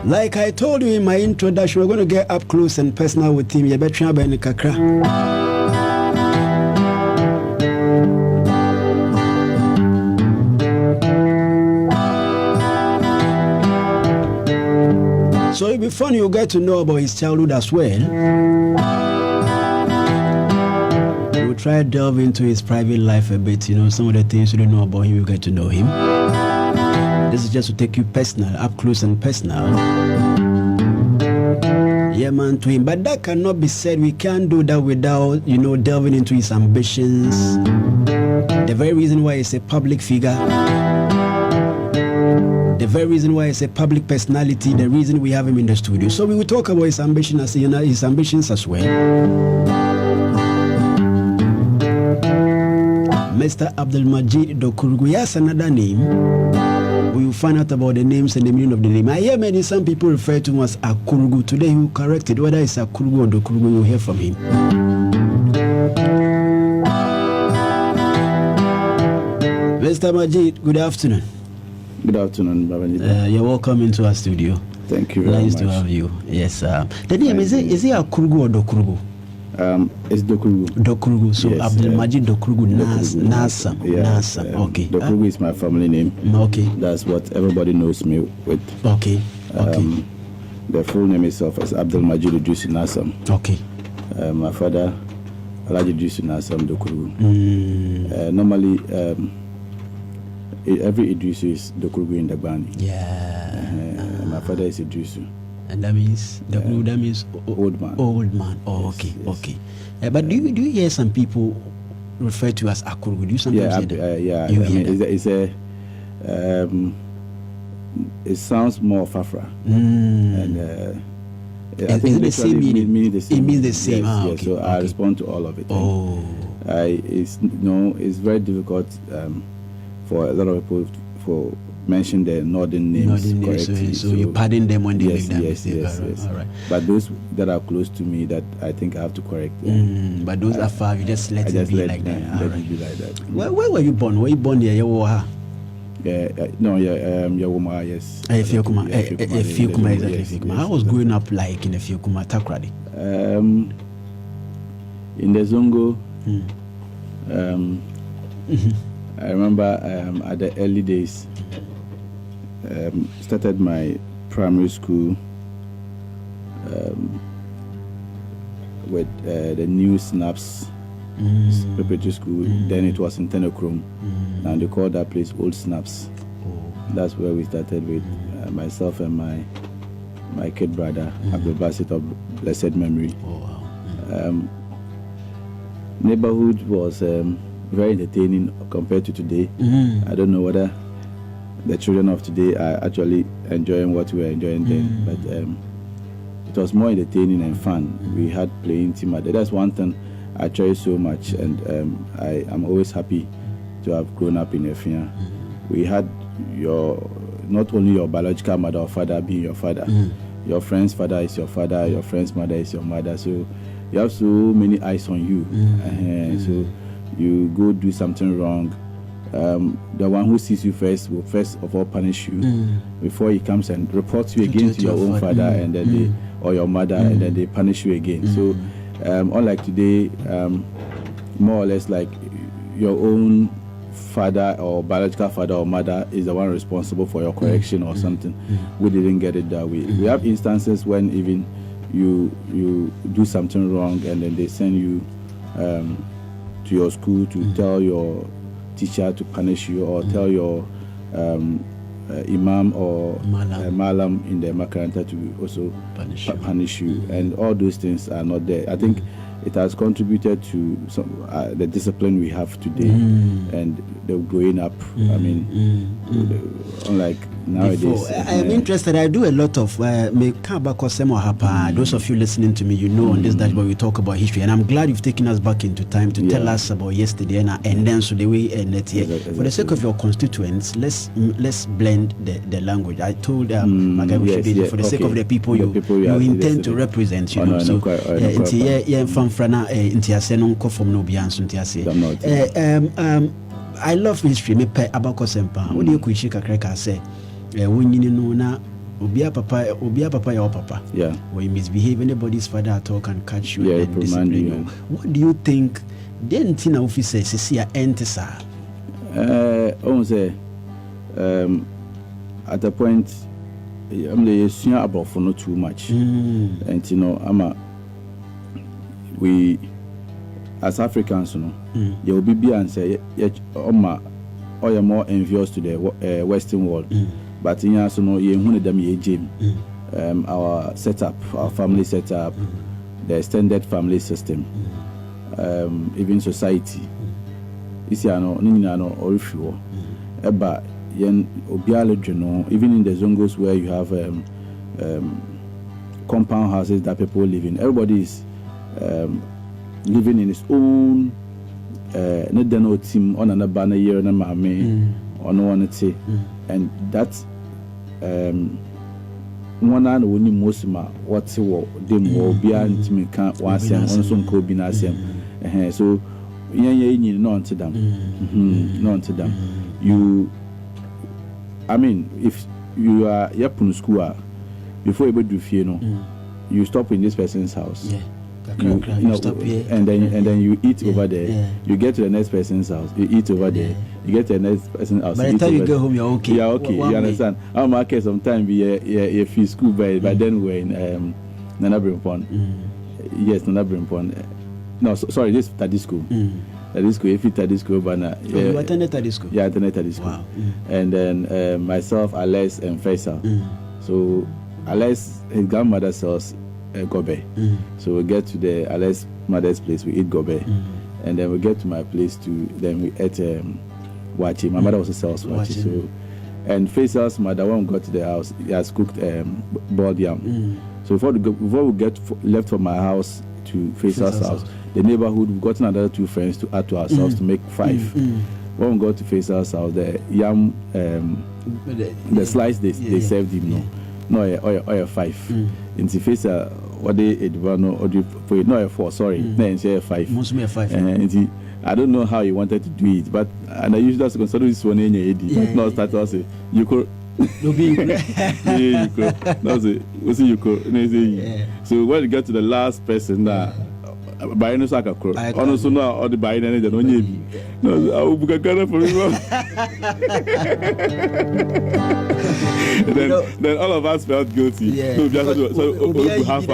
Like I told you in my introduction, we're going to get up close and personal with him. You better be in kakra. So it'll be fun. You'll get to know about his childhood as well. We'll try to delve into his private life a bit. Some of the things you don't know about him, you'll get to know him. This is just to take you personal, up close and personal. Yeah, man, to him. But that cannot be said. We can't do that without, delving into his ambitions. The very reason why he's a public figure. The very reason why he's a public personality. The reason we have him in the studio. So we will talk about his ambitions, his ambitions as well. Mr. Abdul Majeed Dokurgu. Yes, another name. We will find out about the names and the meaning of the name. I hear many some people refer to him as Akurgu. Today he will correct it. Whether it's Akurgu or Dokurgu, you will hear from him. Mr. Majeed, good afternoon. Good afternoon, Babangida. You're welcome into our studio. Thank you very much. Nice to have you. Yes. The name, is it Akurgu or Dokurgu? It's Dokurgu. Dokurgu. So yes, Abdul Majeed Dokurgu Nasam. Nasam. Okay. Dokurgu is my family name. Okay. That's what everybody knows me with. Okay. Okay. The full name itself is Abdul Majeed Dokurgu Nasam. Okay. My father, Alhaji Dokurgu Nasam Dokurgu. Normally, every Idrisu is Dokurgu in the band. Yeah. My father is Idrisu. And that means that means old man. Old man. Oh, yes, okay, yes. Okay. But do you hear some people refer to as Akurgu? Do you sometimes say that? Yeah. It sounds more Fafra. And I think is it the same meaning? It means the same. Yes, Okay. So I respond to all of it. Oh. It's very difficult for a lot of people for mention the northern names correctly. So you pardon them when they make that mistake. Yes. All right. But those that are close to me, that I think I have to correct. But those are far. You just let it be like that. Let it be like that. Where were you born? Were you born here? Yawoma, yes. Effia Kuma, exactly. I was growing up like in Effia Kuma, Takrady. In the Zongo, I remember at the early days, started my primary school with the new Snaps preparatory school. Then it was in Tenokrom, and they called that place Old Snaps. That's where we started with myself and my kid brother, Abdul Basit of blessed memory. Neighborhood was very entertaining compared to today. I don't know whether the children of today are actually enjoying what we were enjoying then, but it was more entertaining and fun. We had playing team. That's one thing I cherish so much, and I am always happy to have grown up in Effia. We had not only your biological mother or father being your father, your friend's father is your father, your friend's mother is your mother, so you have so many eyes on you. So you go do something wrong, the one who sees you first will first of all punish you before he comes and reports you again to your own father and then or your mother, and then they punish you again. So unlike today, more or less like your own father or biological father or mother is the one responsible for your correction or something. We didn't get it that way. We have instances when even you do something wrong and then they send you to your school to tell your teacher to punish you, or tell your imam or malam in the makaranta to also punish you. And all those things are not there. I think it has contributed to the discipline we have today and the growing up. I mean, unlike nowadays. I am interested. I do a lot of those of you listening to me, you know, on this dashboard we talk about history, and I'm glad you've taken us back into time to tell us about yesterday and then so the way and here. For the sake of your constituents, let's blend the language. I told my guy we should do it for the sake of the people you intend to represent, you know. So I love history. Me pe abakosempa. What do you kuishika kreka say? When you know na Obia papa your papa. Yeah. When you misbehave, anybody's father at all can catch you Yeah, and discipline you. What do you think? Then Tina officer see a entesa. Say, at a point, I'm the senior about for not too much, and you know, we as Africans, you know, you will be and say, or you're more envious to the Western world, but in us, you know, you want them gym, our setup, our family setup, the extended family system, even society. Is no or if you but yen obiale even in the zongos where you have compound houses that people live in, everybody is living in his own no team on another banner year na mame or no one say and that one and only most ma what say them will be anti can't once and also could be nasem so not to them. Not to them. You, I mean, if you are in school, before you do fear, you stop in this person's house. Yeah. You stop here, and then you eat over there. Yeah. You get to the next person's house. You eat over there. You get to the next person's house. By the time you go home, you're okay. Yeah, okay. You understand? Our market sometimes be free school, but then we're in Nana Brimpon. Yes, Nana Brimpon. No, sorry, this Tadi school. Tadi school, if you Tadi school, but you attended Tadi school? Yeah, I attended Tadi school. Wow. And then myself, Alex, and Faisal. So Alex, his grandmother sells gobe. So we get to the Alex mother's place, we eat gobe. And then we get to my place too. Then we ate wachi. My mother also sells wachi. So, and Faisal's mother, when we got to the house, he has cooked boiled yam. So before we get left from my house to Faisal's house, the neighborhood, we've gotten another 2 friends to add to ourselves to make 5. When we got to Faisal's house, the yam, the slice they served him, no 5. In the Faisal, what they no 4, sorry, then say 5. Most me 5. And I don't know how he wanted to do it, but and I usually just consider this one in your head. But now start to say you could. Yeah, you could. That's it. We see you could. So when you get to the last person, buying a sack of crow. Honestly, now all the buying anything on you. No, I will book a car for you. Then all of us felt guilty. Yeah. So we have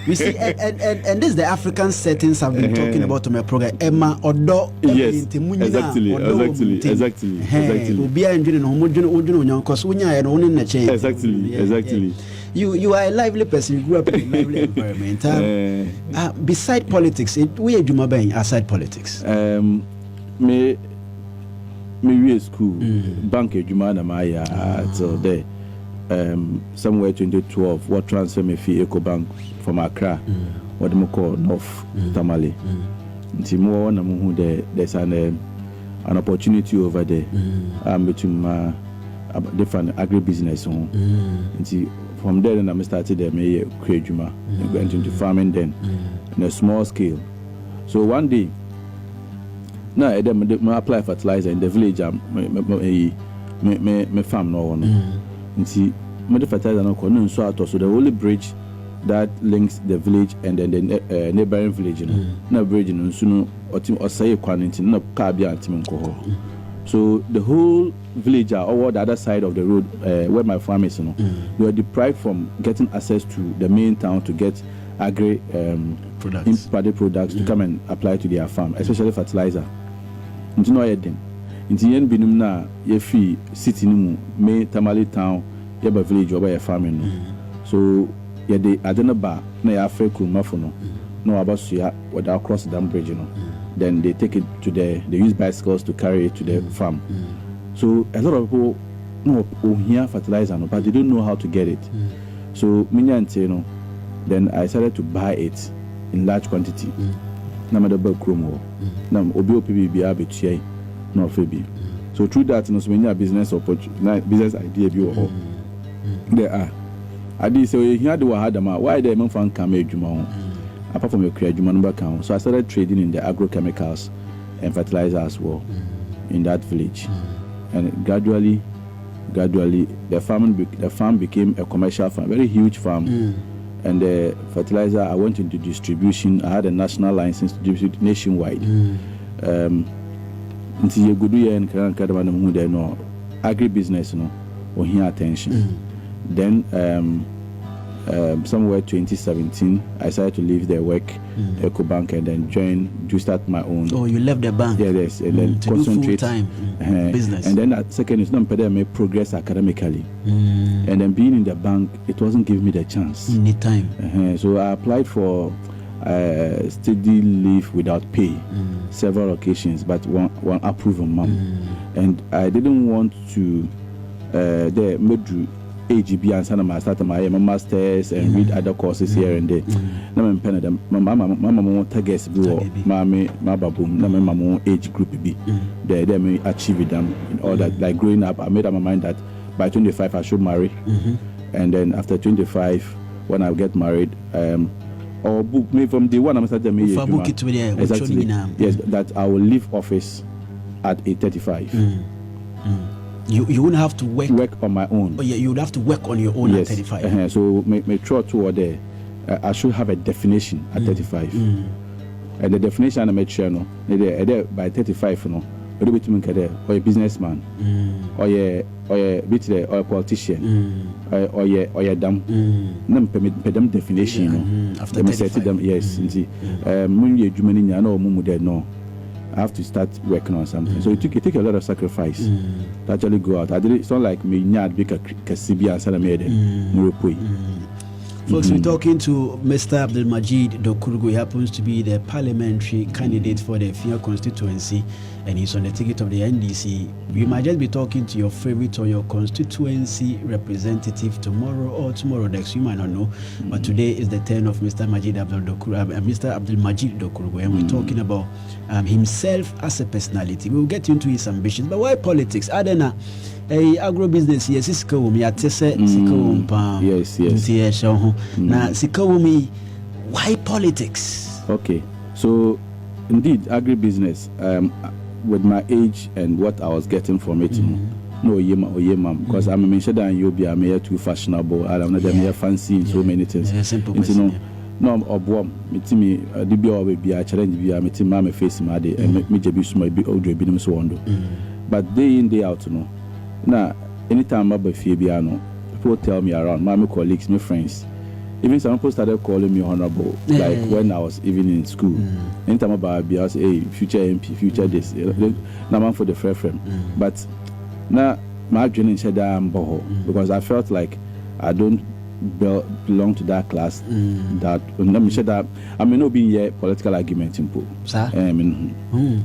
we see, and this is the African settings I've been talking about on my program. Emma Odo. Yes, exactly. Exactly. You are a lively person. You grew up in a lively environment. Beside politics, where do you been aside politics? Me school, bank Jumana Maya till there. Somewhere 2012, what transfer me fee Eco Bank from Accra, what we call North Tamale. Timo na there's an opportunity over there. Between different agribusiness from there then I started the create Juma. Went into farming then in a small scale. So one day now I apply fertilizer in the village. Me farm no one. See, me fertilizer no one. So the only bridge that links the village and then the neighboring village. No bridge no so or say quantity no car be antim ko. So the whole village or the other side of the road where my farm is, they were deprived from getting access to the main town to get agri products to come and apply to their farm, especially fertilizer. You know then. In the end, binum na ye free city no main Tamale town, ye ba village or by a farming no. So ye de adena ba na ya free kumafono. No about suya without cross the dam bridge no. Then they take it to they use bicycles to carry it to the farm. So a lot of people know here fertilizer, but they don't know how to get it. So then I started to buy it in large quantity. Na madaba kromo. Na obi opibi abetua na ofebi. So through that, so many business opportunity, business idea bi there are. I did say here the wahadama. Why they man fan come adwuma apart from your career number count. So I started trading in the agrochemicals and fertilizer as well in that village. And gradually gradually the farm became a commercial farm, very huge farm. And the fertilizer, I went into distribution. I had a national license to distribute nationwide. Until you go do your no agribusiness, or here attention. Then somewhere 2017, I decided to leave the work, EcoBank, and then start my own. Oh, you left the bank? Yeah, yes, and then to concentrate do full-time business. And then at second, it's not make progress academically. And then being in the bank, it wasn't giving me the chance. You need time. So I applied for steady leave without pay several occasions, but one approved on mom. And I didn't want to AGB and Sana, I started my masters and read other courses here and there. Now I'm penning them. My mama targets go, mammy, my baboom, now my mama age group be. They may achieve them in all that. Like growing up, I made up my mind that by 25 I should marry. And then after 25, when I get married, or book me from the one I'm starting me. Exactly. Yes, that I will leave office at 35. You wouldn't have to work on my own. Oh yeah, you would have to work on your own at 35. So my throw toward there, I should have a definition at 35. And the definition I made sure by 35, or a businessman, or a politician, or a dumb. Them definition. After 35. Yes. No. I have to start working on something. So it took a lot of sacrifice to actually go out. It's not like me not big a Kasibi and Salamede. Folks, we're talking to Mr. Abdul Majeed Dokurgu. He happens to be the parliamentary candidate for the Effia Constituency, and he's on the ticket of the NDC. We might just be talking to your favorite or your constituency representative tomorrow or tomorrow next. You might not know, but today is the turn of Mr. Majeed Abdul Dokurgu, and we're talking about himself as a personality. We'll get into his ambitions, but why politics? I don't know. Agro-business, yes, yes. Now, why politics? Okay, so indeed, agribusiness, with my age and what I was getting from it, because I'm a mention that you'll be a too fashionable, I'm not a fancy in so many things. No, me be a challenge, be a meeting, face my day, and me be older, be so on. But day in, day out, Now, anytime I'm about Fabiano, people tell me around, my colleagues, my friends, even some people started calling me honorable, like when I was even in school. Anytime about be, I say, hey, future MP, future this. Now I'm for the fair frame. But now my dream is that I'm boho, because I felt like I don't belong to that class. That let me say that I may not be a political argument in pool. I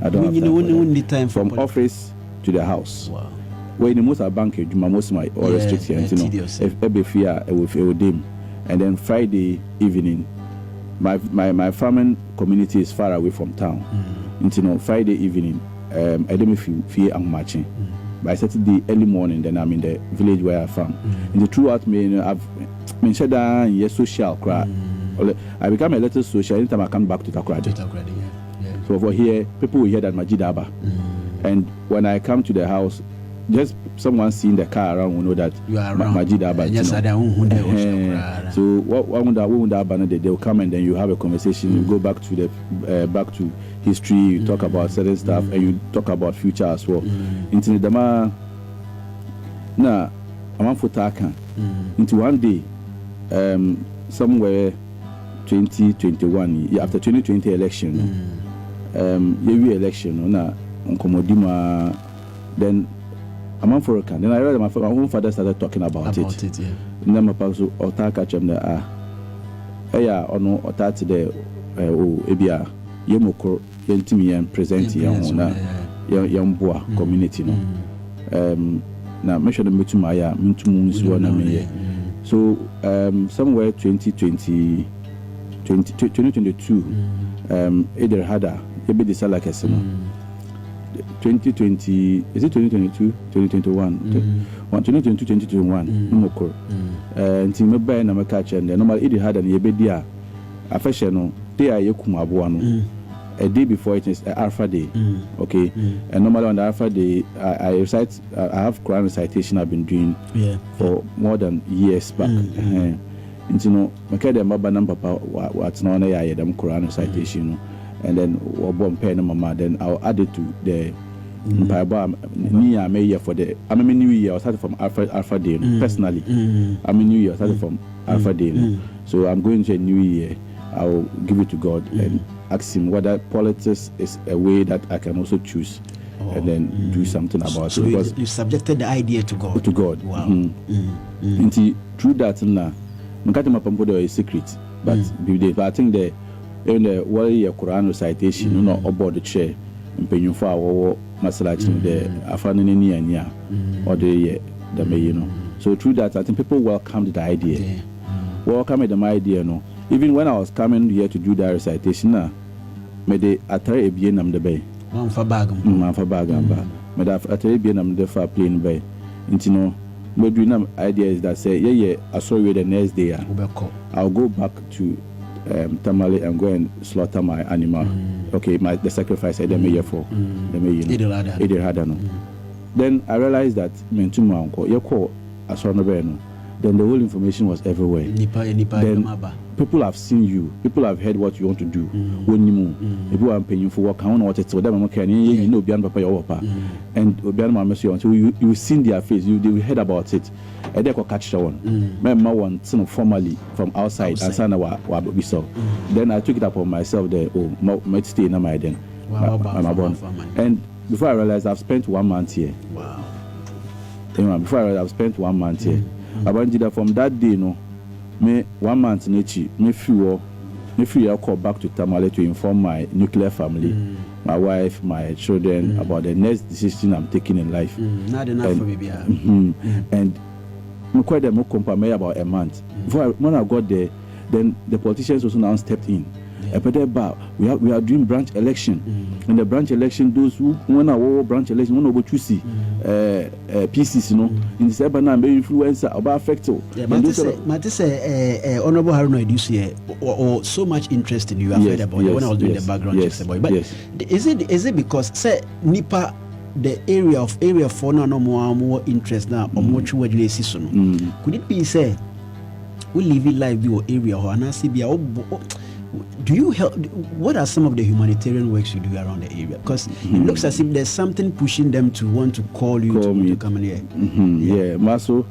don't have time from office to the house. Wow. When the most are bank, most my all restrictions, if every fear with them, and then Friday evening, my farming community is far away from town. Friday evening, I don't feel I'm marching. By Saturday early morning, then I'm in the village where I farm. In the throughout me, I've mentioned that yes, social crowd. I become a little social anytime I come back to Takoradi. So for here, people will hear that Majeed Abba, and when I come to the house, just someone seeing the car around will know that you are around. Majeed Abba. Yes, so what they will come and then you have a conversation. You go back to the history. You talk about certain stuff and you talk about future as well. Into the dama, na I'm for Taka. Into one day, somewhere 2021 after 2020 election, election na Nkomodima, then I'm on for a can. Then I read my own father started talking about it. And then my pastor or catch them there. Or no, or that today, Ebia, Yemoko, Yentimi, and present young boy community. Now, make sure the Mutumaya, Mutumus, one. So, somewhere 2022, either had a maybe the like a 2020, is it 2022, 2021? 2022, 2021, no more. And Timmy Ben, I'm a catcher, and the normal idiot had an Yebedia. A fashion, they are Yokumabuano. a day before it is Alpha Day. Okay, and normally on the Alpha Day, I recite. I have Quran recitation I've been doing for more than years back. And you know, my kid and Baba and Papa what's known as them Quran recitation, and then one pen and mama. Then I'll add it to the me I may for the I'm a New Year. I started from Alpha Day personally. I'm a New Year. I started from Alpha Day. So I'm going to a New Year. I will give it to God and ask Him whether politics is a way that I can also choose and then do something about it. So you subjected the idea to God. To God. Wow. And through that, now, there is secret, but I think the Quran recitation, you know, about the chair, and paying for our masalach, the Afanini or the you know. So through that, I think people welcomed the idea. Welcome the idea, no. Even when I was coming here to do that recitation, me de atare ebie nam de bay. Man for bag. Man for bag amba. Me da atare ebie nam de for plane bay. Inti no, me do na idea is that say I saw you the next day. I'll go back to Tamale and go and slaughter my animal. Okay, the sacrifice I dem here for. Dem you know. Idil hada no. Then I realized that me too ma unko. You call asoro no be no. Then the whole information was everywhere. Then people have seen you. People have heard what you want to do. When you people are paying for work, I don't know what it's for them. You know, beyond papa your papa, and beyond my message. So you seen their face. They heard about it. And they could catch that one. My one formally from outside. And sana what we saw. Then I took it upon myself. There, might stay in my den. And before I realized, I've spent 1 month here. Wow. Before I realized, I've spent 1 month here. From that day, no, me 1 month nechi, me free I call back to Tamale to inform my nuclear family, my wife, my children about the next decision I'm taking in life. Not enough for me, and me quite them compare about a month. When I got there, then the politicians also now stepped in. We are doing branch election. In the branch election, those who when our branch election, when we go to see PCs, you know, in the cyber now, very influencer about factor. But say Honorable Haruna Edusi, or so much interest in you. I've heard about it when I was doing the background checks about it. But is it because say Nipa the area 4 now no more interest now or more true season? Could it be say we live in life your area or do you help? What are some of the humanitarian works you do around the area? Because it looks as if there's something pushing them to want to call you to come in here. Yeah, Maso,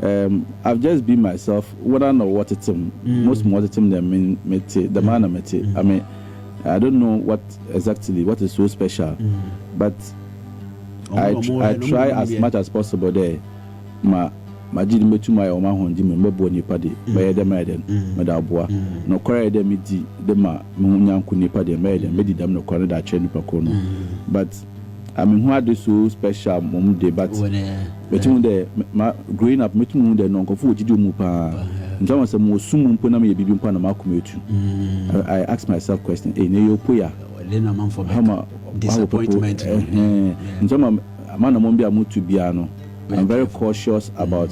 I've just been myself. What I know what it's most what it's them the man I met. I mean, I don't know what is so special, but I try as much as possible there. Majid metu my oma hondi me mebo nipa de me dem me da boa no kware dem di de ma munyanku nipa de me dem di dam no kware da che nipa ko no but I mean who are so special mom de but metu de growing up metu de no nkofo ogidi mu pa njawa se mo sum mpo na me bibi mpo na makometu I ask myself question ne yo poya lena man for disappointment njawa amana mo bia mutu bia no I'm very cautious about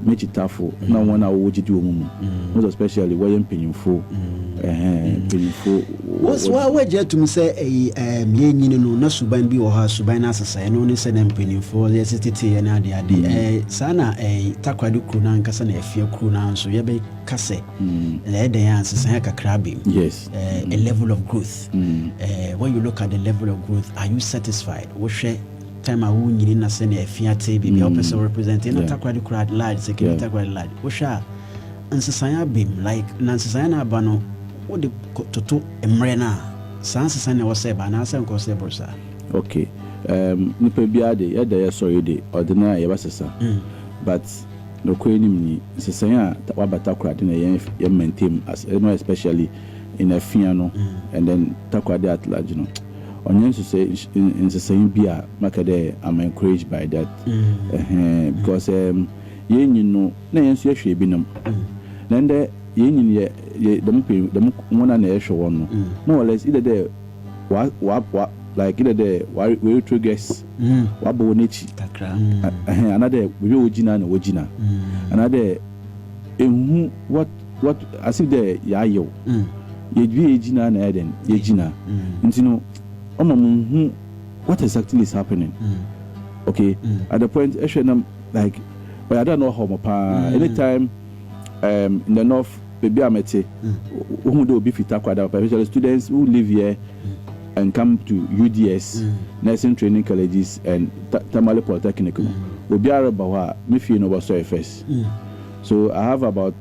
Mechitafo. Now, when I would do most especially when painful. What's why to me say a no suban be or her subina say no send them painful the city and the sana a takwadu kunan casan a few kunan so yabe case the answers like a crabbing. Yes, a level of growth. When you look at the level of growth, are you satisfied? Time I won in a senior Effia baby person representing a takwadi crowd large security takwadi large. Osha and Sasaya beam like Nansasana Bano what the Toto Emrena Sansasana was said by Nasa and Cosebrosa. Okay, Nipebiade, Yada, sorry, the ordinary Yabasasa, but no queen Sasaya Wabata in a young maintain as especially in a Fiano and then takwadi at large, you know. On to say in the same beer, Macade, I'm encouraged by that because you know, names you should be them. Then the union, the one and the show one, more or less either there, what, like either there, we two guests, Wabonichi, another Virgina and Wogina, another what, as if there, Yayo. Yejina na Eden, Yejina. What exactly is happening? Okay, at the point, like, but I don't know how much. Anytime in the north, maybe I met who do be fit especially students who live here and come to UDS, nursing training colleges, and Tamale Polytechnic. We be about me feel no so first. So I have about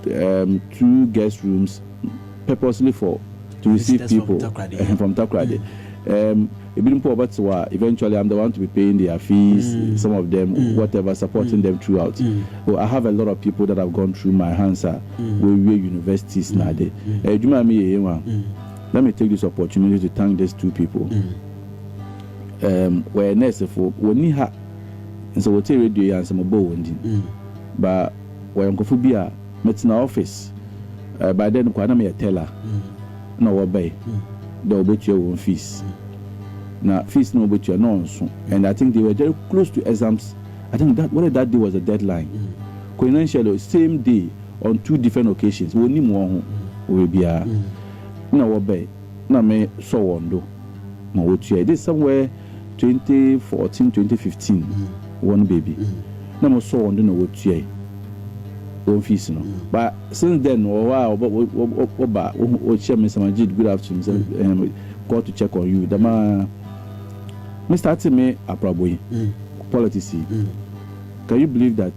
2 guest rooms purposely to receive people from Takrady. Eventually I'm the one to be paying their fees, some of them, whatever, supporting them throughout. Well, I have a lot of people that have gone through my hands with universities now. Let me take this opportunity to thank these 2 people. Where nurse for when ha and so what radio and some bow but where Uncle Fubia met in our office. By then, I am a teller. No, obey. They'll bet your own fees. Now, fees no bet your nonsense. And I think they were very close to exams. I think that day was a deadline. Coincidentally, same day on 2 different occasions. We need more. Will be a no obey. No, me so on do. No, what you this somewhere 2014, 2015. One baby. No, so on do no what you fees, no. But since then, Chairman Samajid, good afternoon. Call to check on you. The man, Mr. me a probably politics. Can you believe that?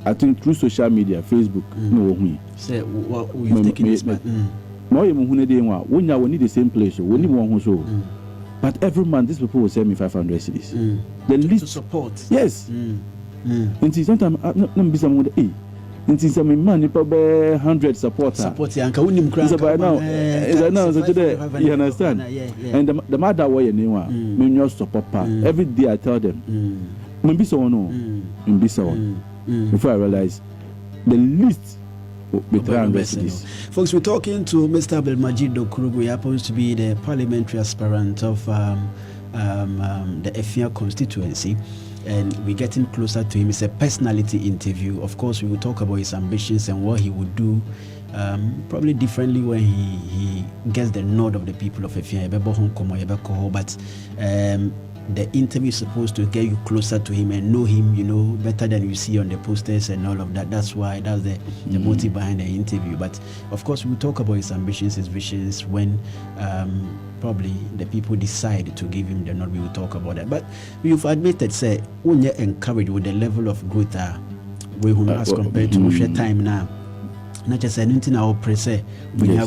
I think through social media, Facebook, no me. Say what we taking this man. No, you need the same place. We need one who but every month, these people will send me 500 cedis. The least to support. Yes. And sometimes I'm busy. It is a man, probably 100 supporters. Support you understand? And the matter way anyone, support. Every day I tell them, before I realize the least be 300 cities. Folks, we're talking to Mr. Abdul Majeed Dokurgu. He happens to be the parliamentary aspirant of the Effia Constituency. And we're getting closer to him. It's a personality interview. Of course, we will talk about his ambitions and what he would do probably differently when he gets the nod of the people of Effia. But the interview is supposed to get you closer to him and know him, better than you see on the posters and all of that. That's why that's the motive behind the interview. But of course, we'll talk about his ambitions, his visions when probably the people decide to give him the nod. We will talk about that. But you've admitted, say, when you're encouraged with the level of growth we as compared to much time now. Not just anything I will press when you're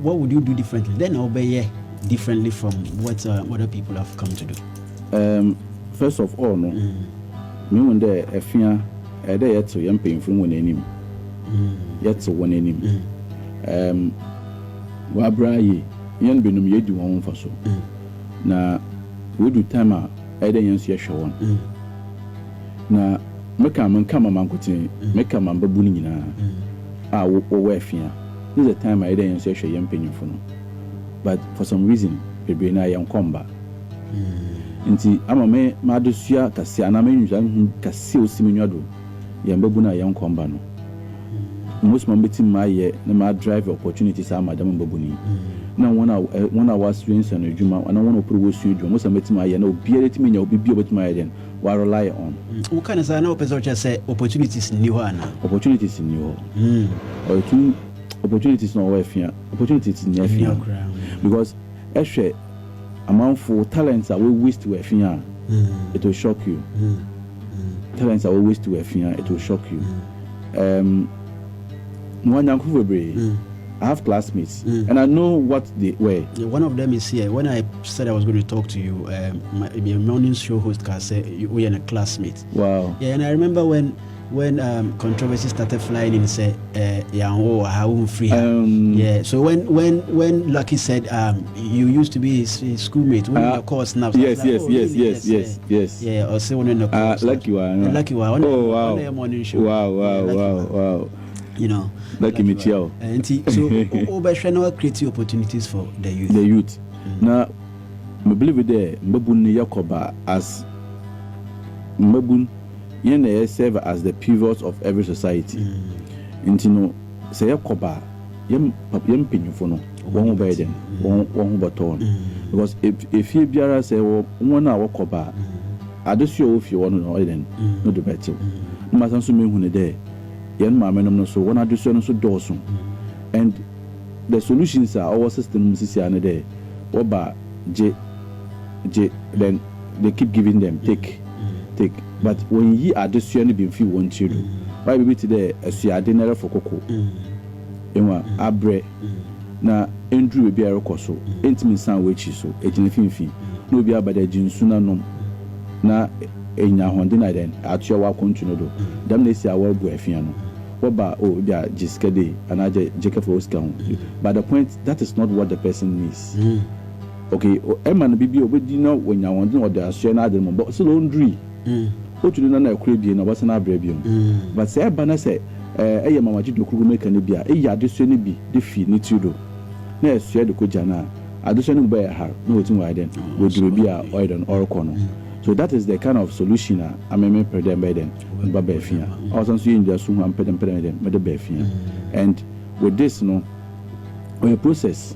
what would you do differently? Then I'll be differently from what other people have come to do. First of all, no, me when the Effia, yet to young pain from one enemy, yet to one enemy. Wabra young benum ye do one for so. Now, we do time young see a show one. Now, make a man come among cutting, make a man babuina. Effia. This is the time I didn't see a young pain for no. But for some reason, baby and I am combat. Inti ama me madusia kasi aname njan kasi osiminyado yambabuna yan komba no most mambeti maye na ma drive opportunities ama madam babuni na one was students and ejuma na one opro wosu ejuma most mambeti maye na obiere timi nya obi bia beti maye den we rely on who can say na opeso cha say opportunities ni ho ana opportunities ni ho or two opportunities no Effia opportunities ni Effia because ehwe amount for talents that we waste to Effia, it will shock you. Talents that we waste to Effia, it will shock you. I have classmates, and I know what they were. Yeah, one of them is here. When I said I was going to talk to you, my morning show host said we are a classmate. Wow. Yeah, and I remember when controversy started flying and said, how free. Yeah. So when Lucky said, you used to be his schoolmate, when your course now. Yes. Yeah. Or say when the course. Lucky one. Oh wow. On the morning show. Wow. Lucky Michelle. And so over creating opportunities for the youth. Now, I believe there, Mbabun Yakoba as Mbabun. They serve as the pivots of every society. And say yakoba yem pinyufo no won be den won boton because if you biara say won na wakoba adesuo ofie won no den no do better no matter so me hu ne there yen ma menom no so won adesuo no so doso and the solutions are our system sisi ane there oba je then they keep giving them take but when you adesuo no be feel want to do why be today asuade na for koko enwa abre na endru be arekoso entimi san wechi so ejine finfi na obi abada jinsu na nom na enya honde na den atio wa continue do dem na si awa bu afia no oba o dia jiskede anaje jekefo oska ho but the point that is not what the person needs okay eman bibi obedi na wonya honde o da asio na adem but so laundry otuno na ekure bi na wasa na abra bi but say eba na say Effia Majeed Dokurgu make ne bia adesuo ne bi de fi ne tudo na esua de ko jana adesuo ne ba ya har na otin wa den wo duro bi a oil don orko no so that is the kind of solution ameme predem by then ba ba fia also so yin so am pedem dem me de ba fia and with this no on a process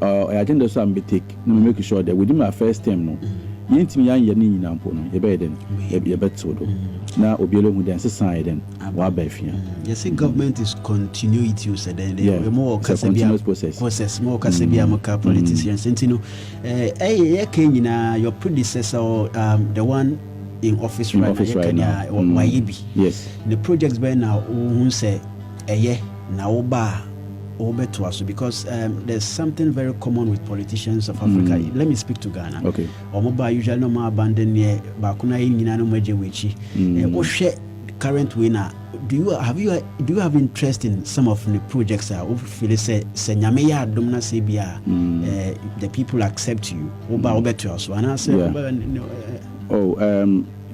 agenda so am be take no make sure that within my first term no yentimi yan ye ni nyina mpo no ye be den ye beto do na obielo hu den sesai den wa ba fia yes government is continuity you said the more kasabia process more kasabia maka politicians you nyina your predecessor the one in office right now wayibi yes the projects by now who say na oba to us because there's something very common with politicians of Africa. Let me speak to Ghana. Okay. Omoba usually no more abandon near bakuna nyina no maje wechi. O share current winner. Do you have interest in some of the projects that feel say nyame ya dom na se bia the people accept you. Oba to us. And I say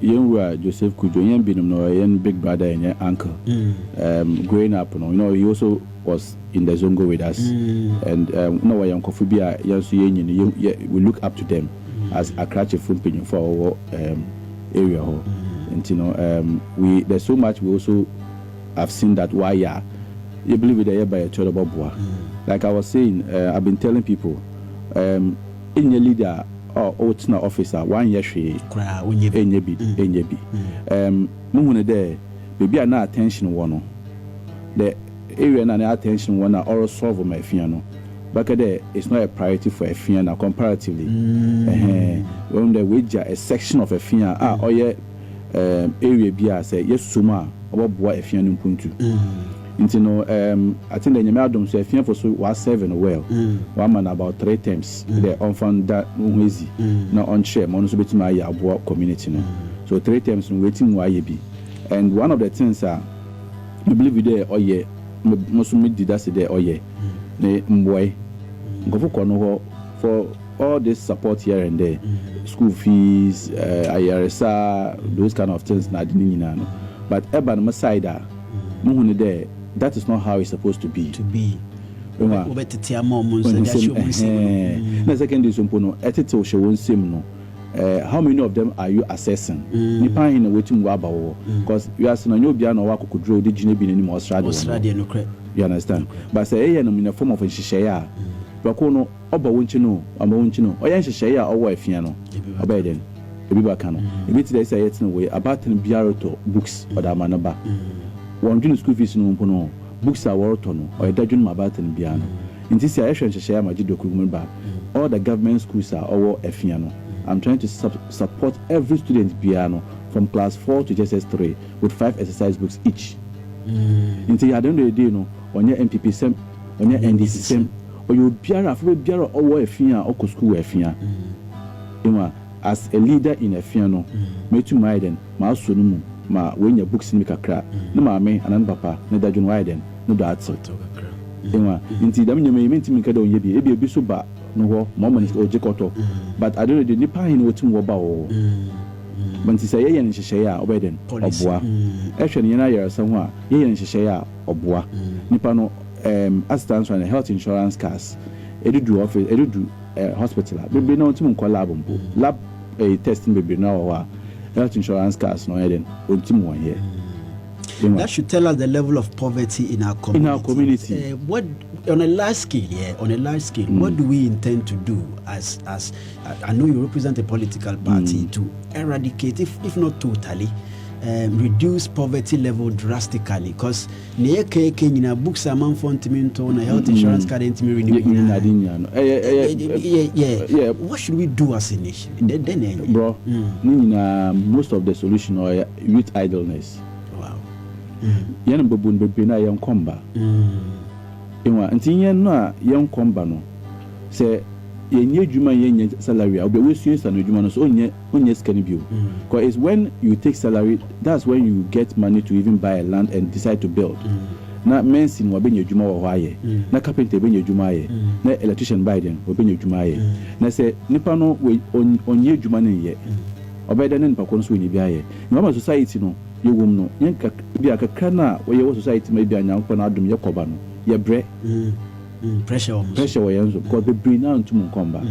Yenwa Joseph Kujo yen binom no yen big brother and uncle. Growing up, you know, he also was in the Zongo with us, and no way Uncle Fubia we look up to them as a crutch from Pinion for our area. And you know, there's so much we also have seen that why you believe it by a child about boy. Like I was saying, I've been telling people, in your leader. Otina officer 1 year she enyebi muhune there baby na attention one the area na attention one or solve my Effia no back there it's not a priority for Effia na comparatively when the wage a section of Effia area bia say yes suma oboboa Effia no puntu into no I think the Nyame so Effia for so was 7 well one man about 3 times the unfound that easy no on share mo no so betima ya abo community no so 3 times no waiting why be and one of the things we believe there most me did that there ne mboy ngofo kono for all this support here and there school fees IRSA those kind of things na dinina no but urban masida muhune there that is not how it's supposed to be. Na secondary sompono etete oshe sim no how many of them are you assessing nipa hin na wetin wo abawo because you are saying obia na wa kokodro de gine bi nanim Australia no credit you understand but say no in a form of nhihyeya bako no oba wonchi no ama wonchi no oya nhihyeya owo Effia no oba den ebi baka no ebi ti dey say yetin we about ten biaroto books or da manaba one junior school fees no mpono books are worth no or dadun mabata no bia no nti sia ehwe Effia Majeed Dokurgu ba all the government schools are all Effia no I'm trying to support every student bia no from class 4 to JSS3 with 5 exercise books each nti at the end of the day no onye MPP sem onye NDC sem oyo biara afro biara all Effia okọ school Effia as a leader in Effia no metu maiden ma so no mu ma when your books in kakra no ma me anan papa na dadun widen no that so inti dam nyame menti mi kada onye bi ebi so ba no ho mo man ojekoto but I don't know the nipa hin wotum wo ba wo manti say ye nhihye a obeden oboa ehwe ne na yere san ho a ye nhihye a oboa nipa no assistance on health insurance cars edudu office edudu hospital be na wotum ko lab testing be na wo health insurance cars no eden ontim won here That should tell us the level of poverty in our community. What on a large scale, what do we intend to do as I know you represent a political party to eradicate, if not totally, reduce poverty level drastically? Because books are man for health insurance card what should we do as a nation? Bro, most of the solution are youth idleness. Wow. Yan babun bebina yan komba. Nti yen no yen komba no say yenye adwuma yenye salary obi we suen sa no adwuma no so onye scan bio, because it's when you take salary, that's when you get money to even buy a land and decide to build. Na mensin wa benye adwuma wo aye, na carpenter benye adwuma aye, na electrician buy dem wo benye adwuma aye, na say nipa no onye adwuma no ye obeda ne nipa ko no so onye bi aye. Mama society no yewom no yen ka bi akakra na wo ye society ma bi anyanko na adom ye koba no ye bre pressure yenso, because the brain now to munkomba.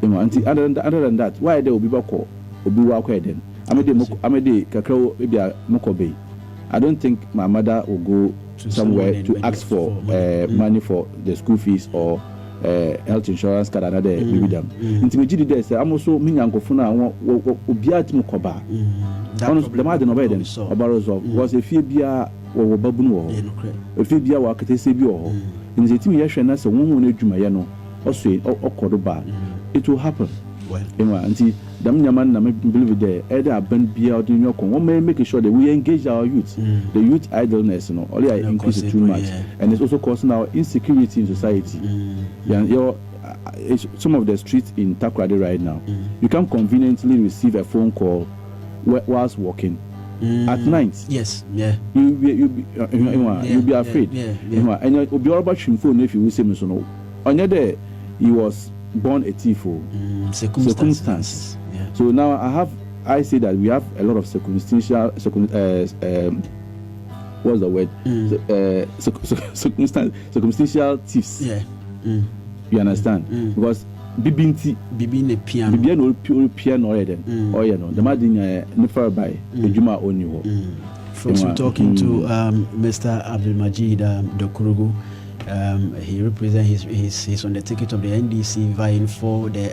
Anti other than that, why they will be bako obi wa kwa den amede kakra maybe mokobe. I don't think my mother will go somewhere to ask for money for the school fees or health insurance card another baby them. Intimidate there say I'm also minyankofo na obi ati mokoba. The matter no be den obarozo because if you be a wo babunu wo, if you be a wa kete bi wo. In the team, yes, and that's a woman who do no also or it will happen. Well, until Damyaman, I believe there, either band be out in your one may make sure that we engage our youth. The youth idleness, only I increase it too much, and it's also causing our insecurity in society. Some of the streets in Takoradi right now, you can conveniently receive a phone call whilst walking. At night, yes, yeah, you'll be afraid. And you'll be all about phone if you will say so. On your day, he was born a thief. Circumstances. Yeah. So now I say that we have a lot of circumstantial. What's the word? Circumstantial thieves. Yeah. You understand? Because Bibinti Bibine piano piano already. Oh yeah, no. The madina never by the Juma only. Folks, we're talking to Mr. Abdul Majeed Dokurgu. He represents he's on the ticket of the NDC vying for the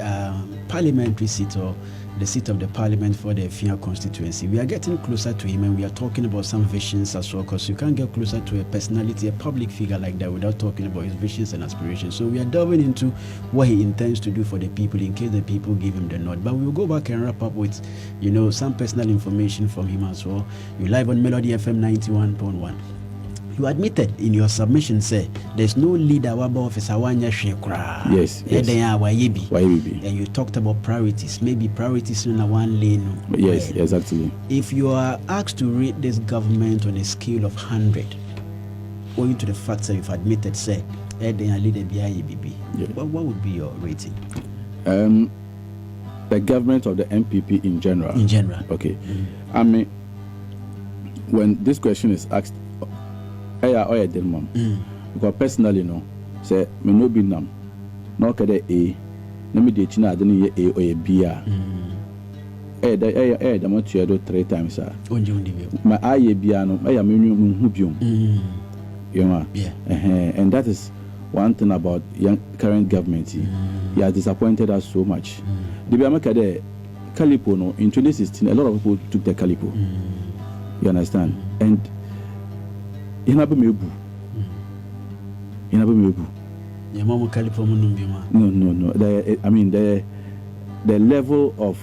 parliamentary seat or the seat of the parliament for the Effia Constituency. We are getting closer to him and we are talking about some visions as well, because you can't get closer to a personality, a public figure like that without talking about his visions and aspirations. So we are delving into what he intends to do for the people in case the people give him the nod. But we will go back and wrap up with, some personal information from him as well. You live on Melody FM 91.1. You admitted in your submission, say there's no leader waba officer wanya shekra. Yes. And you talked about priorities. Maybe priorities in one lane. Yes, exactly. If you are asked to rate this government on a scale of 100, owing to the fact that you've admitted, say, what would be your rating? The government of the MPP in general. In general. Okay. I mean, when this question is asked, because personally, say me no be nam, no kade A, no me de china adeni ye A or ye B. The much you do 3 times, sir. My eye biano, I am hubium. Yeah. And that is one thing about young current government. He has disappointed us so much. The Biamaka de Calipo, no, in 2016, a lot of people took the Calipo. You understand? And no. The level of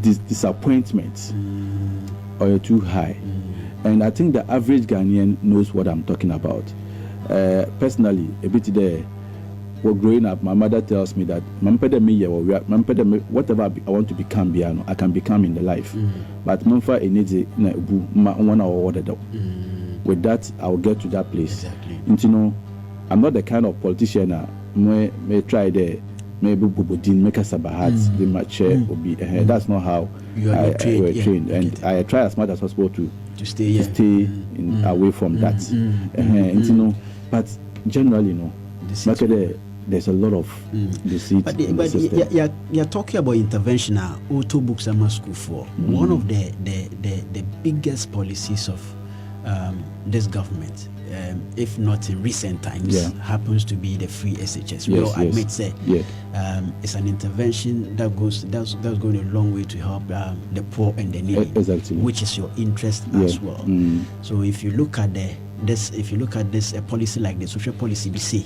disappointment are too high, and I think the average Ghanaian knows what I'm talking about. Personally, a bit there. Well, growing up, my mother tells me that whatever I want to become, I can become in the life. But with that, I will get to that place. Exactly. I'm not the kind of politician may try there. Maybe Bubudin make us sabahat the match will be. That's not how I trained, and I try as much as possible to stay away from that. But generally, there's a lot of deceit in the system. You're talking about intervention now. Auto books are school for one of the biggest policies of this government, if not in recent times, happens to be the free SHS. We all admit it's an intervention that's going a long way to help the poor and the needy, exactly, which is your interest as well. So if you look at this, a policy like the social policy BC,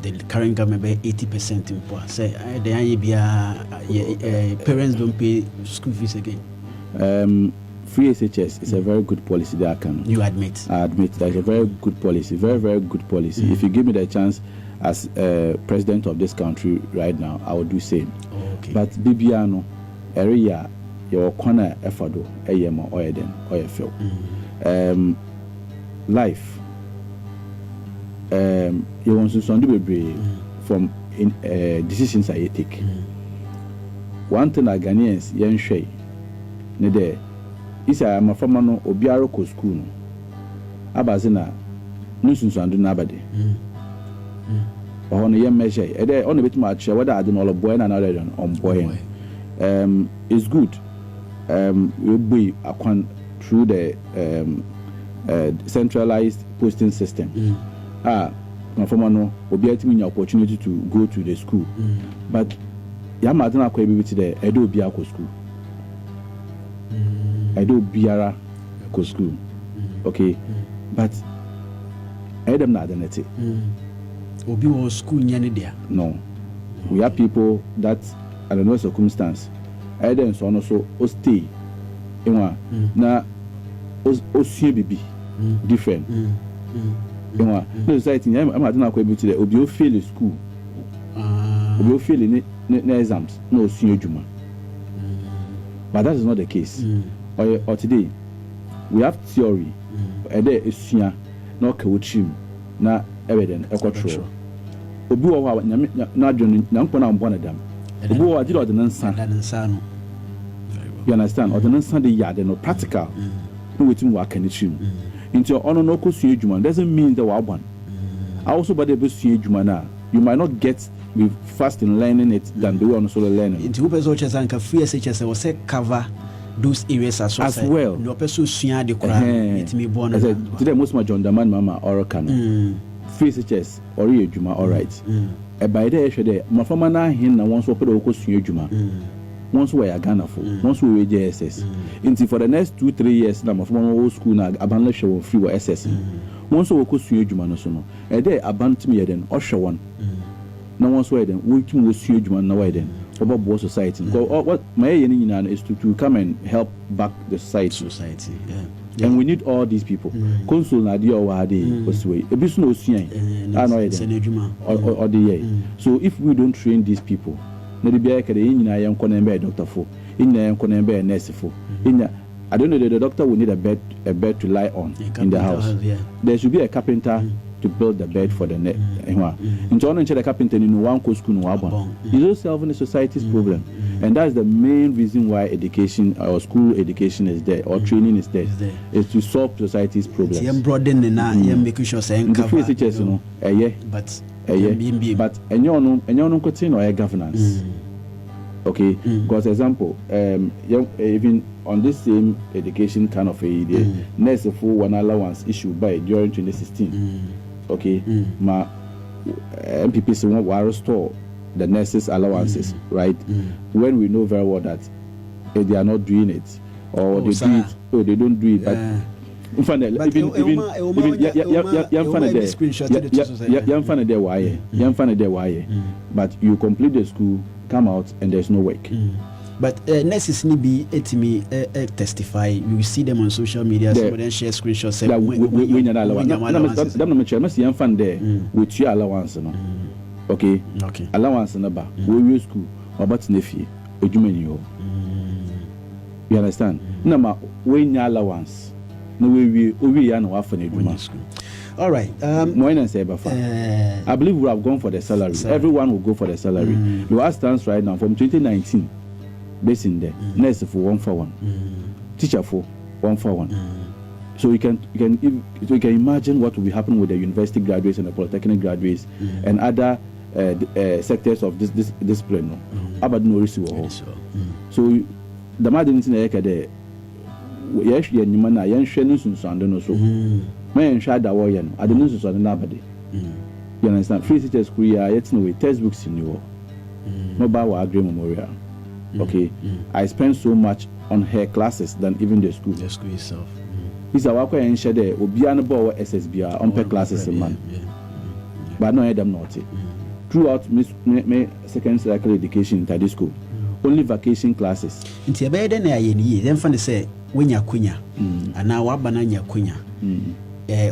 the current government by 80% in poor. Say parents don't pay school fees again. Free SHS is a very good policy that I can. You admit? I admit that it's a very good policy, very, very good policy. If you give me the chance as president of this country right now, I will do same. Okay. But Bibiano, area your corner effado, ayema oyeden oyefil. Life. You want to sound be from decisions I take. One thing I Ghanaians yen shay ne there. Isa ma fama no obiaro ko school no abazina nusunsu andu nabade no yem measure e dey on bit ma che whether ade no all boy na other on boy it's good we be akwan through the centralized posting system ma fama no obiati nya opportunity to go to the school but ya ma ade na akwa bi there e dey obi akọ school I do biara go school, okay, but I don't know that. Obi was school nyane there. No, we have people that under no circumstance. I don't so also stay. Inwa na osie bibi different. Inwa no society. I'm not going to be today. Obi o fail school. Obi o fail in exams. No osie juma. But that is not the case. Or today, we have theory. There is no coaching, na evidence, a control. Obu wa na journey na mpona mbona dam. Obu wa did ordinance. You understand? Ordinance the yard no practical. No wetin work any trim. Into your honor no kosu ejuma doesn't mean that we are one. Also, but the best ejuma na you might not get with fast in learning it than the way on solo learning. Into who person just and free SHS was say cover those areas as well. No person suya the crowd. It me born. Today most my John Daman mama or Kano. Free SHS or Juma all right. By the issue there, my former na hin na once we put the suya Juma. Once we are Ghana for, once we JSS. Into for the next 2-3 years, na my former old school na abandon show free or SS. Once we go suya Juma no so no. There abandon me then or show one. No one's way then we can suya Juma na way then. About both society. What my aim is to come and help back the society. And we need all these people. Consul na dia wa de oswe. Ebisu no osuan. Or the year. So if we don't train these people, na de bia ka de nyina yem kona be doctor for. Nyina yem kona be nurse for. I don't know the doctor will need a bed to lie on in the house. There should be a carpenter to build the bed for the net. Into on the carpenter in one school no one. It's all solving the society's problem. And that's the main reason why education or school education is there or training is there. Is to solve society's problems. Yeah, broaden the na, making sure saying cover. But and you continue our governance. Okay, because example, even on this same education kind of a nurse for one allowance issued by during 2016. Okay, my MPPC will restore the nurses' allowances, right? When we know very well that they are not doing it, or they do it, or they don't do it, but but you complete the school, come out, and there's no work. But nurses need be me testify. You see them on social media. Some of them share screenshots. With your allowance, okay. Allowance number. We school. About nefi. You understand? No, we need allowance. No, we are no often. All right. I believe we have gone for the salary. Everyone will go for the salary. You ask stands right now from 2019. Based in there, nurse for 1 for 1, teacher for 1 for 1. So you can imagine what will be happening with the university graduates and the polytechnic graduates and other sectors of this discipline. About no risk. So the madam is in the ecade. Yes, you man, I am sharing some sound so. My and shad away, I don't know so nobody. You understand? Free teachers career, yet no textbooks in you. No bar agree memorial. Okay, I spend so much on her classes than even the school. The school itself. It's a walk and share there. Obiana Bow SSBR on per classes a month. But no, I am not. Throughout my second cycle education in this school, only vacation classes. Into a bed and then funny say, when you're queen, and now what banana queen.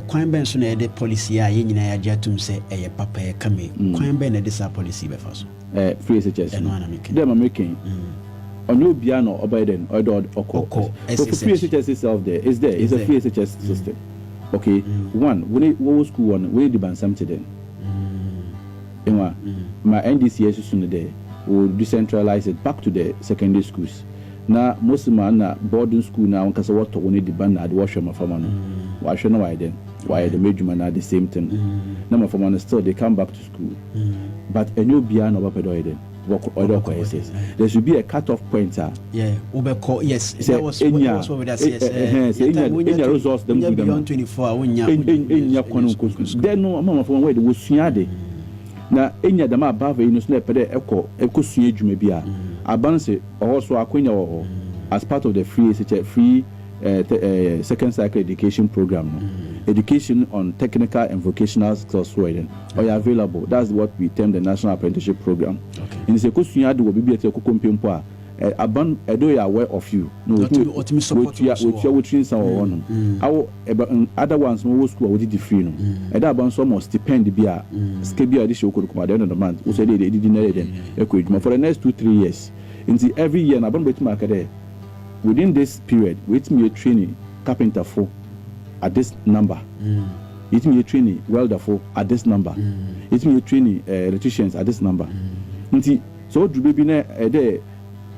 Quine Benson, the policy, I in a jatum say, a papa come. Quine Ben, this our policy before. Free SHS and one American. On your piano or Biden or Oko. Free SHS itself there is there. It's a free SHS system. Okay, one, when school one, we demand something then. My NDCS soon day will decentralize it back to the secondary schools. Now, most of my boarding school now, because of what we need the band at Washington for money. Why should I then? Why the major man at the same thing? Number for money still, they come back to school. But a new piano over then. There should be a cut-off point. Yeah, yes. That was what we that says. Resource them beyond 24. Then no amount from where they was siade. Now, any of them above in the snap echo suage maybe. Abanse also Aquina as part of the free second cycle education program. Education on technical and vocational skills are available. That's what we term the National Apprenticeship Program. In the Sekosunya will be a Kumpimpa. Aban Edo are aware of you. No, which you are train some our other ones no school would be free. And that about some stipend be a skebia addition could come at the end of the month. Who said they didn't for the next 2-3 years. In every year, Aban Wait market within this period, wait me a training carpenter for at this number. It me a training welder for at this number. It me a training electricians at this number. So do be a day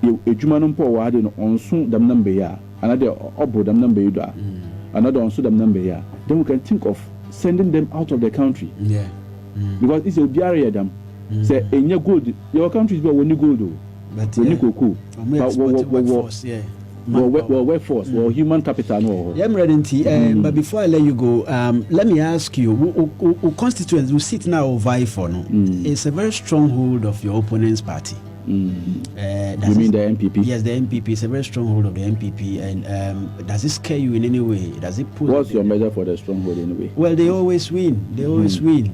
a Jumanum poor on soon the number ya, another obo the number you da, another on so the number ya. Then we can think of sending them out of the country. Yeah. Because it's a barrier them. Say in your good, your country is where when you go do. But when you go workforce or human capital. No. Yeah, I'm ready. But before I let you go, let me ask you: who constituents who sit now or vie for? No, it's a very strong hold of your opponent's party. You mean the MPP? Yes, the MPP is a very strong hold of the MPP. And does it scare you in any way? Does it put? What's your measure for the stronghold anyway? Well, they always win. They always win.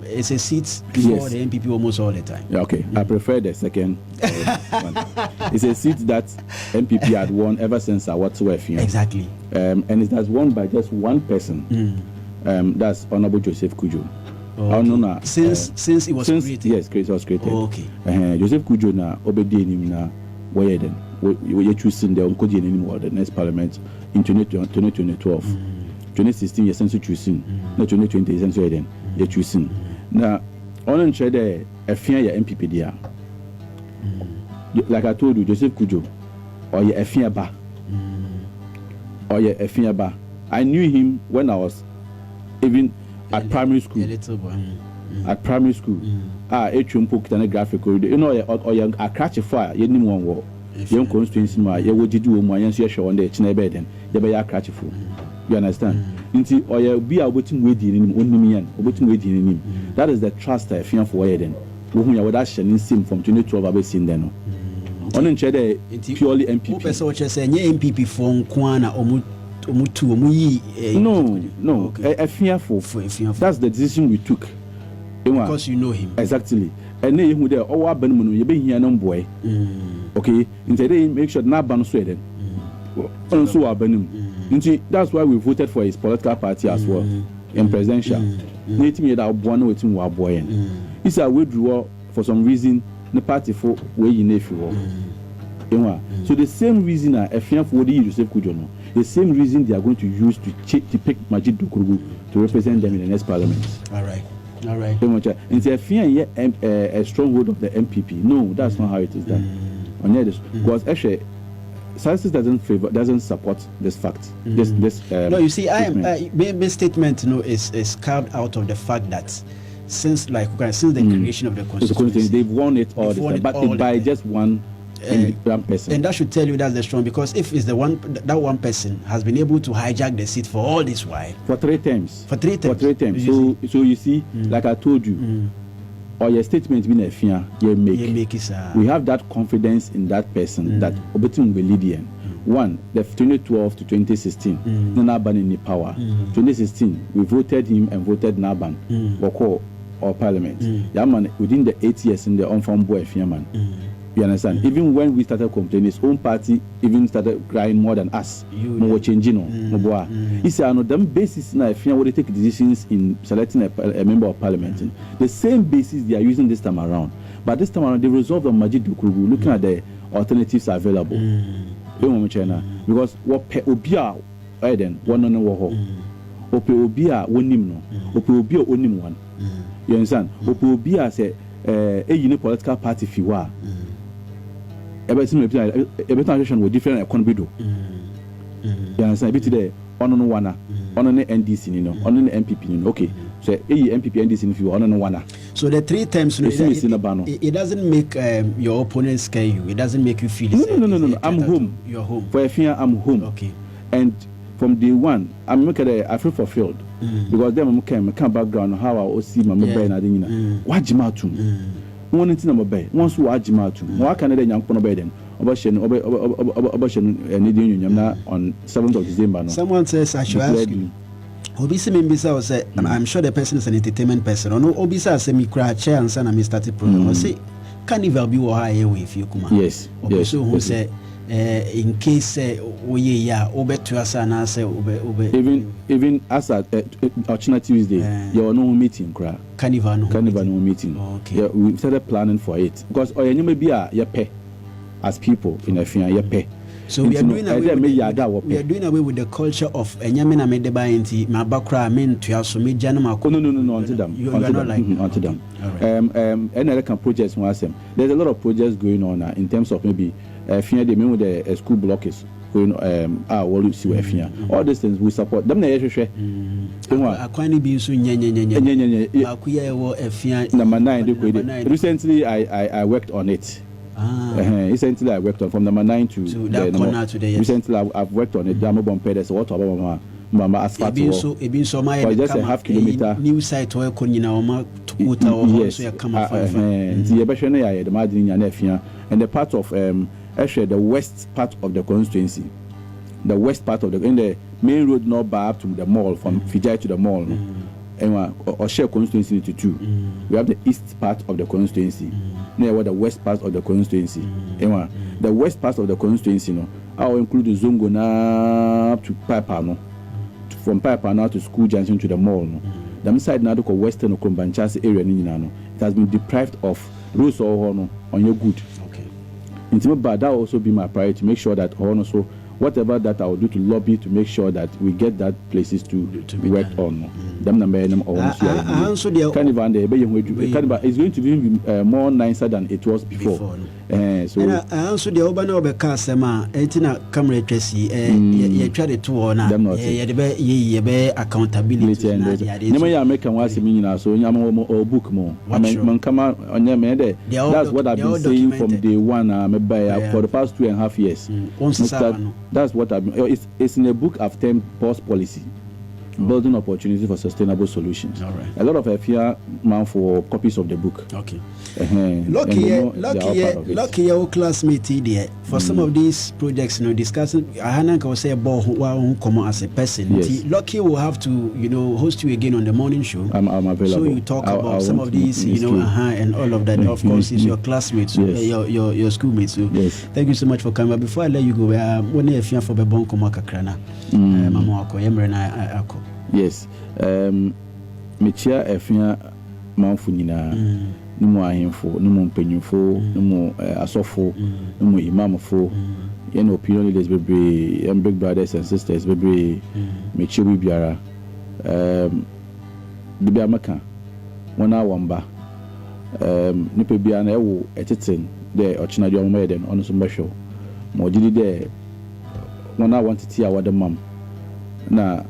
It's a seat for the MPP almost all the time. Yeah, okay. I prefer the second one. It's a seat that MPP had won ever since our whatsoever. Exactly. And it has won by just one person. That's Honorable Joseph Kujo. Okay. Since it was created? Yes, it was created. Okay. Joseph Kujo na obedi him na where then we choosing the Onkodi anymore the next parliament in 2012. 2016 yes sense choosing. Na 2020 sense then you choosing. Na on trade Effia ya MPP dia. Like I told you, Joseph Kujo or ya Effia ba. Or ya Effia ba. I knew him when I was even at primary school. At primary school. Echumpo kitane graphic you know or young a catch a fire you need one war. Young constituency ma you would do my young show on the chine bed and you be a catch for. You understand? Inti or you be a waiting waiting in him waiting waiting in him. That is the trust I feel for Eden. Whom you would ask in sim from 2012 I've seen then. On in purely MPP. So what you're saying MPP from Kwana or no, okay. A fearful. That's the decision we took. Because you know him. Exactly. And then you there all Benman, you be here no boy. Okay. Instead make sure not ban Sweden. And so that's why we voted for his political party as well. In presidential. Need me that one with him boy. It's a withdrawal for some reason the party for where you nephew. So the same reason a fearful the Joseph Kujono. The same reason they are going to use to pick Majeed Dokurgu to represent them in the next parliament. All right. And say a stronghold of the MPP. No, that's not how it is done. Because actually, statistics doesn't support this fact. No, you see, my statement, is carved out of the fact that since the creation of the Constituency, they've won it all, but by just one person. And that should tell you that's the strong, because if it's that one person has been able to hijack the seat for all this while, for three times. So you see, like I told you, or your statement being a fear, you make it. We have that confidence in that person that Obetum will lead in. One, the 2012 to 2016, Naban in the power. 2016, we voted him and voted Naban or Parliament. Man, within the 8 years in the unformed boy man. You understand? Even when we started complaining, his own party even started crying more than us. More changing on. He said, on the basis now, if you want to take decisions in selecting a member of Parliament, the same basis they are using this time around. But this time around, they resolved on Majeed Dokurgu, looking at the alternatives available. Because what Obia Eden, one on the war, Obia, one him, Obia, one one. You understand? Obia said, a political party, if you are. Every transition with different economy do. You understand? Bit today, on the NDC, on the MPP, okay. So MPP NDC if you on one. So the three times it doesn't make your opponent scare you. It doesn't make you feel no. I'm home. You're home. For Effia, I'm home. Okay. And from day one, I'm I feel fulfilled. Because then I'm come background how I see my mobile and what Jimatum. One thing I'm about once we are Jimatu, what can I young Ponobeden, Obashan on 7th of December? Someone says, I should ask you. Obisa Mimbisa say, I'm sure the person is an entertainment person. Or no, Obisa say, me cry chair and son, I started program. Or say, Carnival be or high if you come. Yes. So who say, in case we over to us and I say, even as at Tuesday, you are no meeting, cry. Carnival no meeting. Okay. Yeah, we started planning for it because you may be a pay as people in Effia, you pay. So we are doing away with the culture of Enyamina Medeba and Mabakra men to also meet Janama. No, until them. Until them. And other projects was them. There's a lot of projects going on in terms of maybe Effia, they mean with the school block is going all these things we support them. Number 9 recently I worked on it. Recently I worked on from number 9 to that corner today. Yes. Recently I've worked on it. There's what about Mama asphalt. Just a half kilometer new site where yes. And the part of actually the west part of the constituency. The west part of in the main road not back to the mall from Fijai to the mall. Or share constituency into two. We have the east part of the constituency. Near the west part of the constituency. The west part of the constituency, I will include the Zongo now to Pipano. From Pipano to School Junction to the mall. The side now to Western or Kumbanchas area, it has been deprived of rules or honor on your good. Okay. But that will also be my priority to make sure that also whatever that I will do to lobby to make sure that we get that places to work on. Them number Carnival is going to be more nicer than it was before. So I answer the Obana Becasema, Etina Camera Tracy, you try to now. Accountability. Never American was a meaning, so Yam or book more. I mean, come out on your man. That's what I've been saying from day one for the past 2.5 years. That's what it's in a book I've termed post policy. Building opportunity for sustainable solutions. All right. A lot of Effia man for copies of the book. Okay. Lucky your classmate there for some of these projects, discussing. I can say about who come as a person. Yes. Lucky will have to, host you again on the morning show. I'm available. So you talk about some of these, and all of that. Of course, it's your classmates, your schoolmates. So thank you so much for coming. But before I let you go, one Effia for the bon Kakrana, Mama Yemrena Ako. Yes. Mechia Effia Manfunina, no more ahemfo, no more penyufo, no more asofo, no more imamfo, opinion leaders, baby, and big brothers and sisters, baby, Mechi Biara, Bibi Amaka, 1 hour wamba, Nipe Biana, etitin, there, or Chinadio Maiden, on some special, more did there, when I want to see our mom. Now,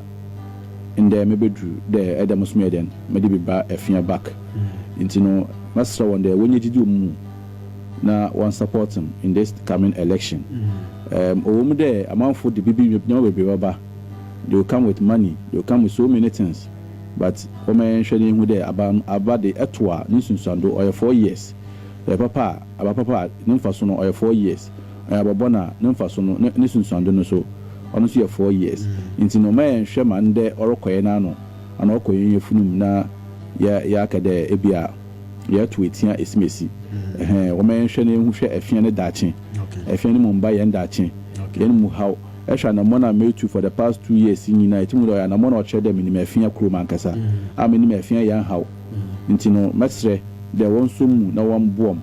in the maybe drew the Adamus Maiden, maybe back Effia back. Into no, master one day when you do now one support him in this coming election. Over there, amount for the baby, no baby rubber. They will come with money, they will come with so many things. But woman showing who there about the etwa, Nisun Sando, or 4 years. The papa, about papa, Nymphasono, or 4 years. Ababona, Nymphasono, Nisun Sando, so honestly 4 years. Into no man, Sherman, there, or Koyanano, and Oko in Funum na Yaka de Ebia, yet with here is Missy. Woman showing who share a fianna daching, a fianna Mumbai and daching. Then how. Esha na mona made for the past 2 years in United Mudo na mona oche dem ni mafia kro mankasa am ni mafia yan haw nti no mesre de won som na won bom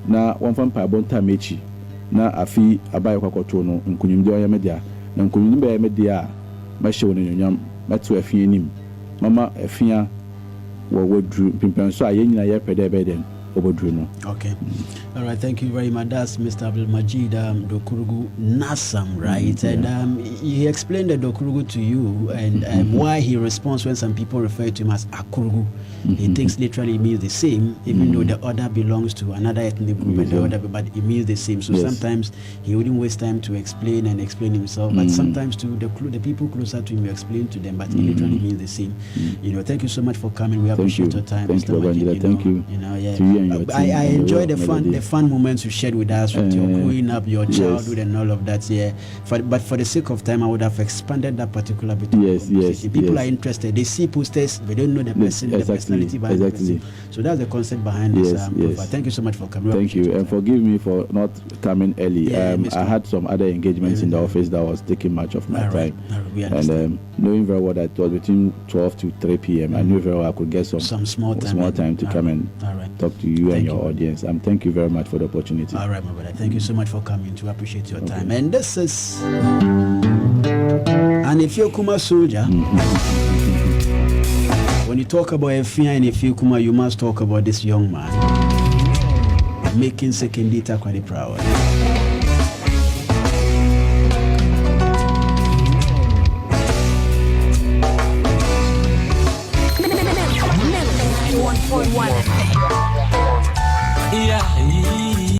na won fan pa bonta mechi na afi abaye kwakoto no nkunyum de oya media na nkunyum be media ma hye won nyonyam meto afia nim mama afia wo wodru pimpen so aye nyina ye pede be den obodru no. Okay. All right, thank you very much. That's Mr. Abdul Majeed Dokurgu Nassam, right? And he explained the Dokurgu to you and why he responds when some people refer to him as Akurgu. He thinks literally means the same, even though the other belongs to another ethnic group and the other, but it means the same. So sometimes he wouldn't waste time to explain himself, but sometimes to the people closer to him, you explain to them, but it literally means the same. You know, thank you so much for coming. We appreciate your time, Mr. Majeed. Thank you. You know, yeah. I enjoy the fun moments you shared with us with your growing up, your childhood, and all of that. Yeah, but for the sake of time, I would have expanded that particular bit. People are interested. They see posters, they don't know the person, the personality behind the person. So that's the concept behind this. Thank you so much for coming. Thank you, and forgive me for not coming early. I had some other engagements in the office that was taking much of my time. And knowing very well that it was between 12 to 3 p.m., I knew very well I could get some small time to come and talk to you and your audience. Thank you very much for the opportunity. All right, my brother. Thank you so much for coming. To appreciate your time. And this is an Effia Kuma soldier. When you talk about Effia and Effia Kuma, you must talk about this young man making Second Data quite proud.